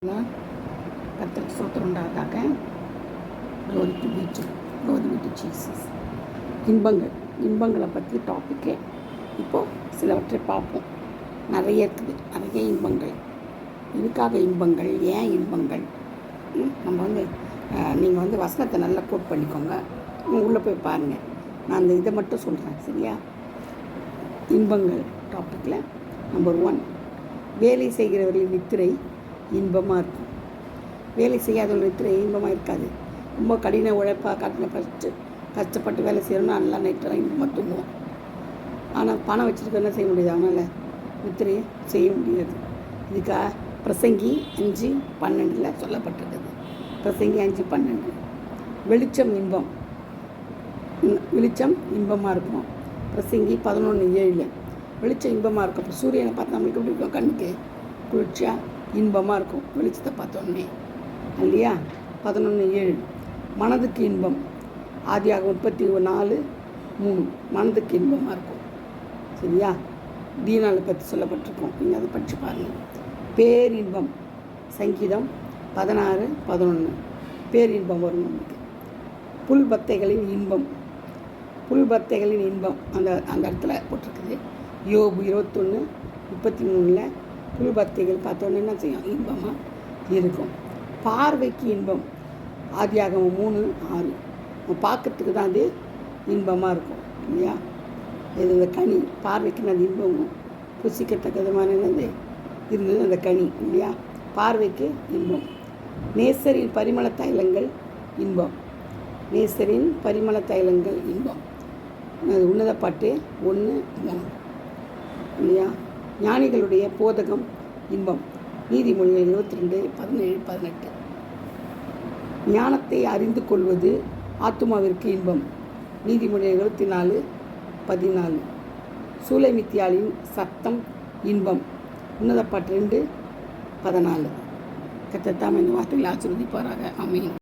கர்த்தருக்கு ஸ்தோத்திரம் உண்டாவதாக. Glory to be to Jesus. இன்பங்களை பற்றி டாப்பிக்கே. இப்போது சிலவற்றை பார்ப்போம். நிறைய இருக்குது, நிறைய இன்பங்கள். இதுக்காக இன்பங்கள், ஏன் இன்பங்கள்? நம்ம நீங்கள் வசனத்தை நல்லா கோட் பண்ணிக்கோங்க, உள்ளே போய் பாருங்கள். நான் அந்த இதை மட்டும் சொல்கிறேன், சரியா? இன்பங்கள் டாப்பிக்கில் நம்பர் 1, வேலை செய்கிறவர்களின் நித்திரை இன்பமாக இருக்கும். வேலை செய்யாதவர்கள் நித்திரை இன்பமாக இருக்காது. ரொம்ப கடின உழைப்பாக கஷ்டப்பட்டு வேலை செய்யணும்னா நல்லா நைட்டெல்லாம் இன்பமாக தூங்குவோம். ஆனால் பணம் வச்சுருக்க என்ன செய்ய முடியாது, அவனால் நித்திரையை செய்ய முடியாது. இதுக்காக பிரசங்கி 5:12 சொல்லப்பட்டிருக்குது. பிரசங்கி 5:12. வெளிச்சம் இன்பமாக இருக்கும். பிரசங்கி 11:7. வெளிச்சம் இன்பமாக இருக்கும். இப்போ சூரியனை பார்த்து நம்மளுக்கு எப்படி இருக்கும்? கண்ணுக்கு குளிர்ச்சியாக இன்பமாக இருக்கும் வெளிச்சத்தை பார்த்தோன்னே, இல்லையா? 11:7. மனதுக்கு இன்பம். ஆதியாகமம் 34:3. மனதுக்கு இன்பமாக இருக்கும், சரியா? தீனாலை பற்றி சொல்லப்பட்டிருக்கோம், நீங்கள் அதை படித்து பாருங்கள். பேரின்பம். சங்கீதம் 16:11. பேரின்பம் வரும் நமக்கு. புல்பத்தைகளின் இன்பம். அந்த இடத்துல போட்டிருக்குது. யோபு 21:33. புல்பத்தைகள் பார்த்தோன்னே என்ன செய்யும்? இன்பமாக இருக்கும். பார்வைக்கு இன்பம். ஆதியாகமம் 3:6. பார்க்கறதுக்கு தான் அது இன்பமாக இருக்கும், இல்லையா? இது இந்த கனி பார்வைக்கு அது இன்பமும் புசிக்கத்தக்கதுமான என்னது இருந்தது அந்த கனி, இல்லையா? பார்வைக்கு இன்பம். நேசரின் பரிமள தைலங்கள் இன்பம். அது உன்னத பாட்டு 1:3, இல்லையா? ஞானிகளுடைய போதகம் இன்பம். நீதிமொழிகள் 22:17-18. ஞானத்தை அறிந்து கொள்வது ஆத்துமாவிற்கு இன்பம். நீதிமொழிகள் 24:14. சூலைமித்தியாளின் சத்தம் இன்பம். உன்னத பாட்டு 2:14. கர்த்தர் தாமே இந்த வார்த்தைகளை ஆசீர்வதிப்பாராக. ஆமென்.